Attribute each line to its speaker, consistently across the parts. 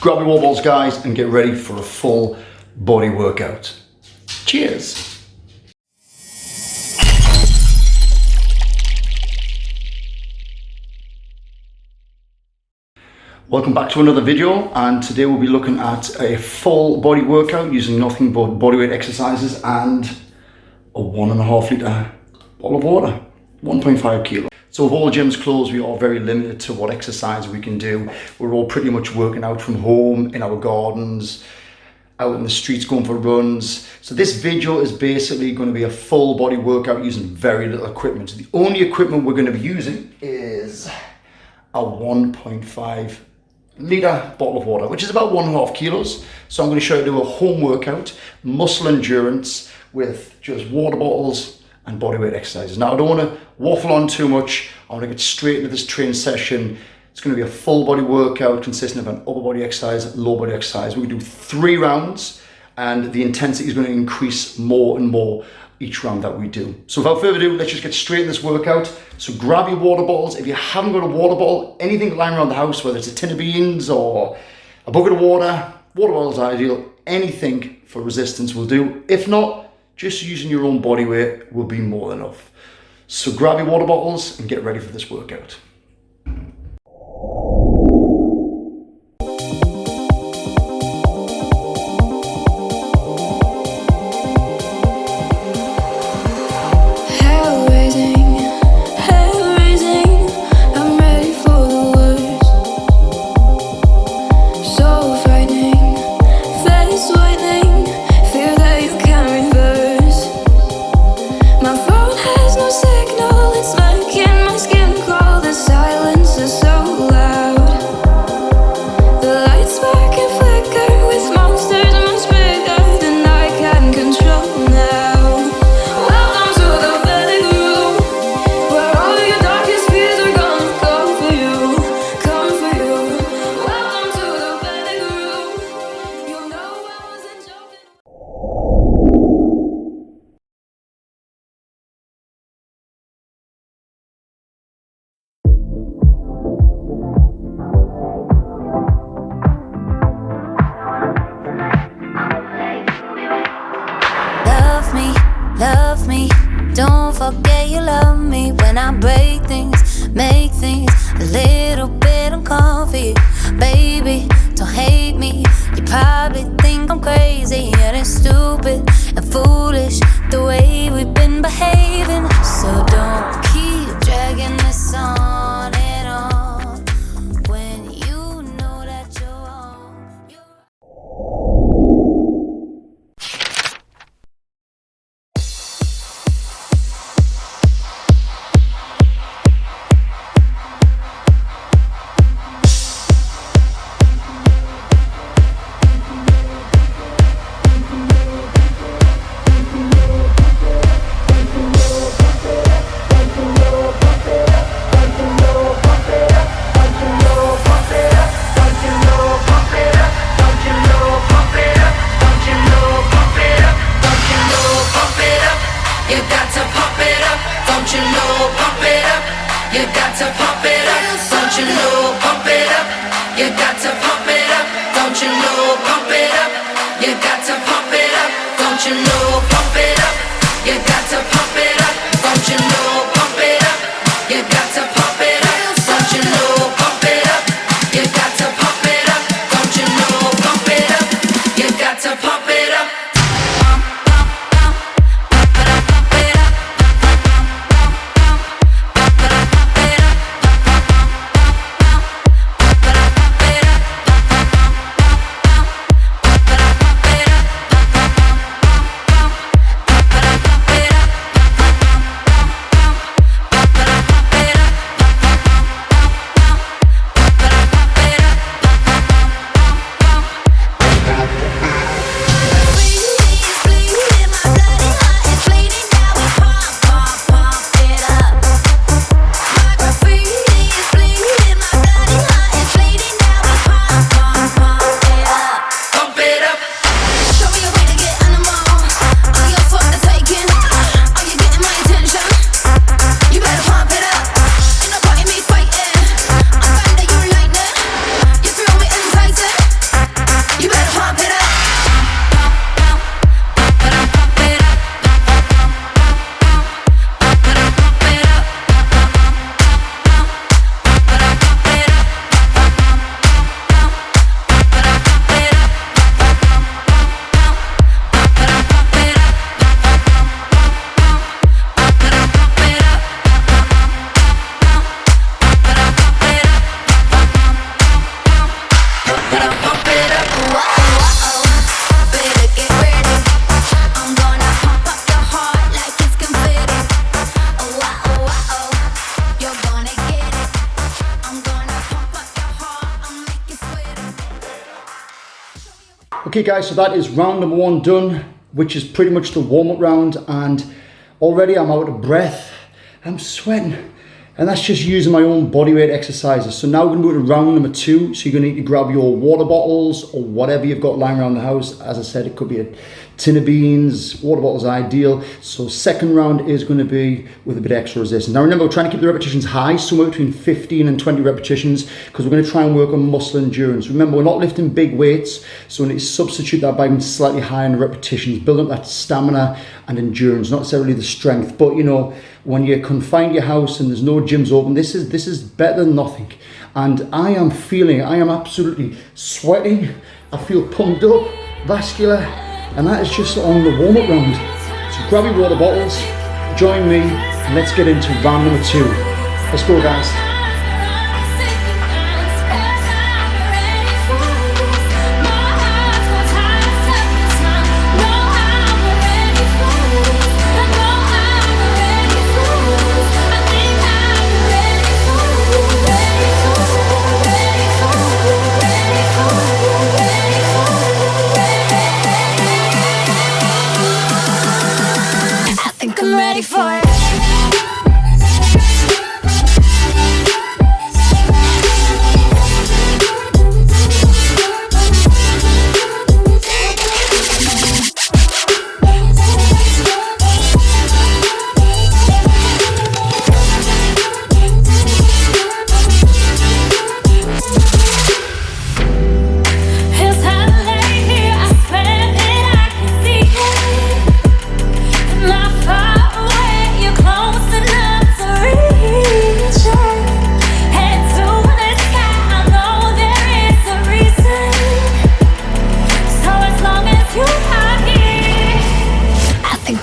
Speaker 1: grab your wall balls, guys, and get ready for a full body workout. Cheers. Welcome back to another video, and today we'll be looking at a full body workout using nothing but bodyweight exercises and a 1.5 litre bottle of water, 1.5 kilo. So with all gyms closed, we are very limited to what exercise we can do. We're all pretty much working out from home, in our gardens, out in the streets going for runs. So this video is basically going to be a full body workout using very little equipment. So the only equipment we're going to be using is a 1.5 litre bottle of water, which is about 1.5 kilos. So I'm going to show you how to do a home workout, muscle endurance with just water bottles and bodyweight exercises. Now I don't want to waffle on too much. I want to get straight into this training session. It's going to be a full body workout consisting of an upper body exercise, lower body exercise. We're going to do 3 rounds, and the intensity is going to increase more and more each round that we do. So without further ado, let's just get straight in this workout. So grab your water bottles. If you haven't got a water bottle, anything lying around the house, whether it's a tin of beans or a bucket of water bottle is ideal. Anything for resistance will do. If not, just using your own body weight will be more than enough. So grab your water bottles and get ready for this workout.
Speaker 2: Love me, don't forget you love me. When I break things, make things a little bit uncomfy. Baby, don't hate me. You probably think I'm crazy and it's stupid and foolish the way we've been behaving. So don't keep dragging this on and on when you know that you're wrong.
Speaker 1: Okay guys, so that is round number 1 done, which is pretty much the warm-up round, and already I'm out of breath, I'm sweating, and that's just using my own bodyweight exercises. So now we're going to go to round number 2, so you're going to need to grab your water bottles or whatever you've got lying around the house. As I said, it could be a tin of beans, water bottles are ideal. So second round is going to be with a bit extra resistance. Now remember, we're trying to keep the repetitions high, somewhere between 15 and 20 repetitions, because we're going to try and work on muscle endurance. Remember, we're not lifting big weights, so we need to substitute that by being slightly higher in the repetitions, build up that stamina and endurance, not necessarily the strength. But you know, when you're confined to your house and there's no gyms open, this is better than nothing. And I am absolutely sweating. I feel pumped up, vascular, and that is just on the warm-up round. So grab your water bottles, join me, and let's get into round number 2. Let's go, guys.
Speaker 2: I'm ready for it.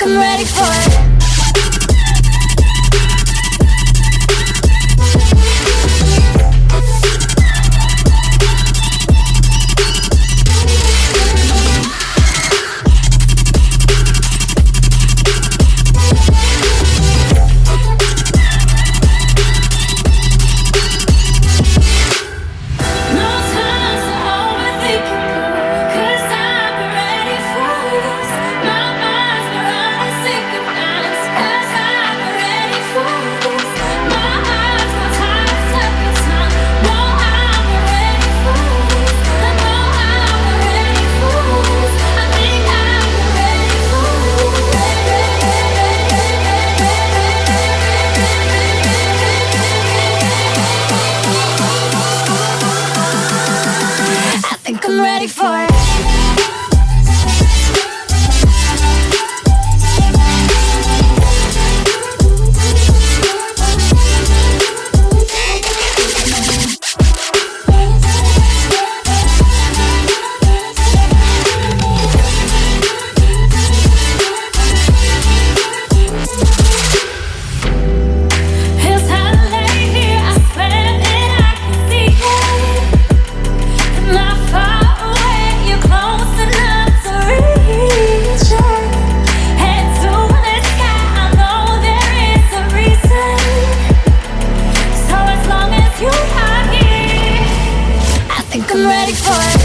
Speaker 2: I'm ready for it. I'm ready for it. I'm ready for it.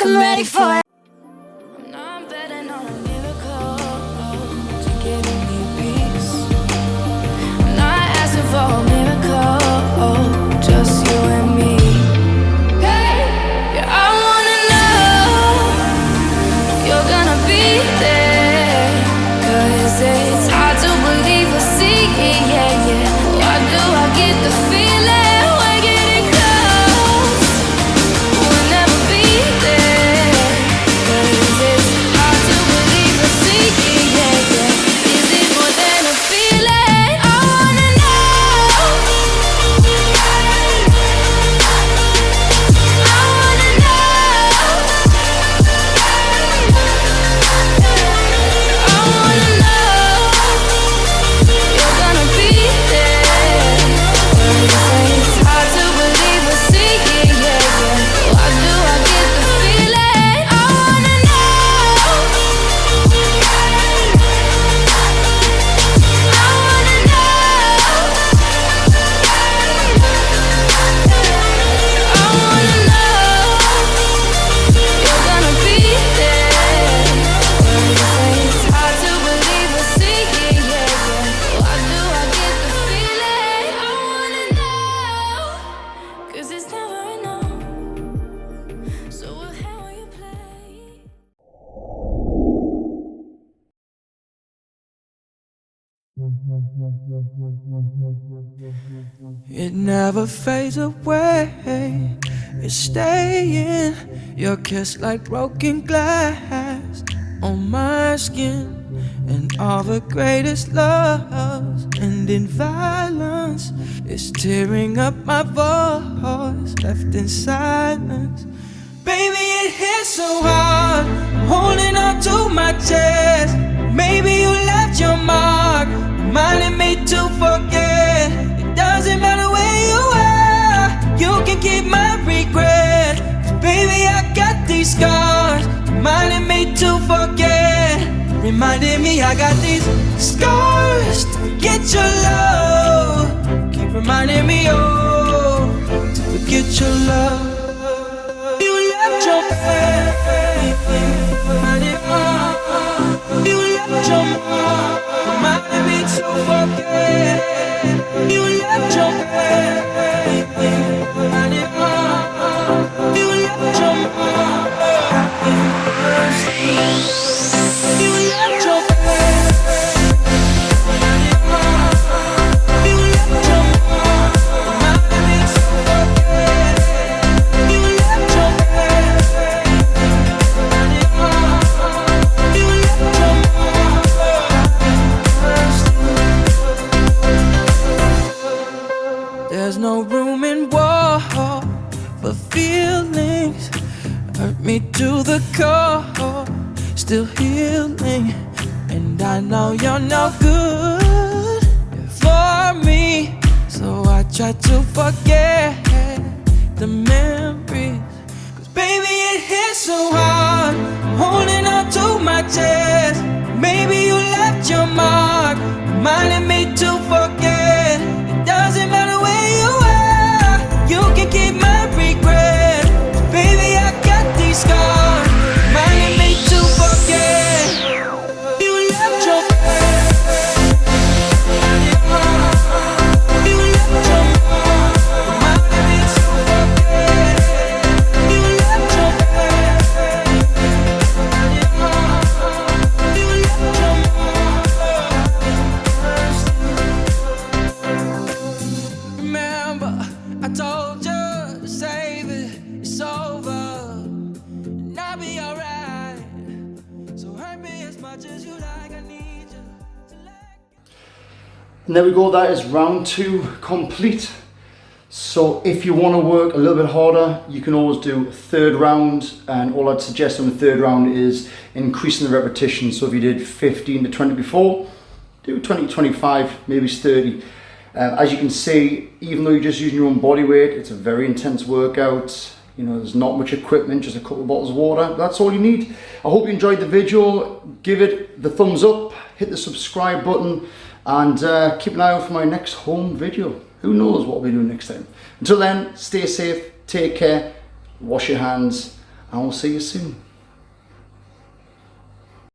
Speaker 2: I'm ready for it. I'm not betting on a miracle to give me peace. I'm not asking for a miracle, just you and me. Yeah, I wanna know if you're gonna be there, 'cause it's hard to believe or see, yeah, yeah.
Speaker 3: It never fades away, it's staying. Your kiss like broken glass on my skin. And all the greatest loves end in violence. It's tearing up my voice, left in silence. Baby, it hits so hard, I'm holding on to my chest. Maybe you left your mark, reminding me to forget. It doesn't matter where you are, you can keep my regret. 'Cause baby, I got these scars, reminding me to forget. Reminding me I got these scars to forget your love. Keep reminding me, oh, to forget your love. You left your baby, you left your mom, reminding me to forget. You left your baby, you left your mom. You left your There's no room in war for feelings. Hurt me to the core, still healing. And I know you're no good for me, so I try to forget the memories. 'Cause baby, it hits so hard, I'm holding on to my chest. Maybe you left your mark, reminding me to forget. It doesn't matter where you are, you can keep my regret. Baby, I got these scars, reminding me to forget. You left your you left your reminding me to forget. You left your you left your remember, I told you to save it, it's over, and I'll be alright. So hurt me as much as you like, I need you to let go.
Speaker 1: And there we go, that is round 2 complete. So if you want to work a little bit harder, you can always do a third round, and all I'd suggest on the third round is increasing the repetition. So if you did 15 to 20 before, do 20 to 25, maybe it's 30. As you can see, even though you're just using your own body weight, it's a very intense workout. You know, there's not much equipment, just a couple of bottles of water. That's all you need. I hope you enjoyed the video. Give it the thumbs up, hit the subscribe button, and keep an eye out for my next home video. Who knows what I'll be doing next time. Until then, stay safe, take care, wash your hands, and we'll see you soon.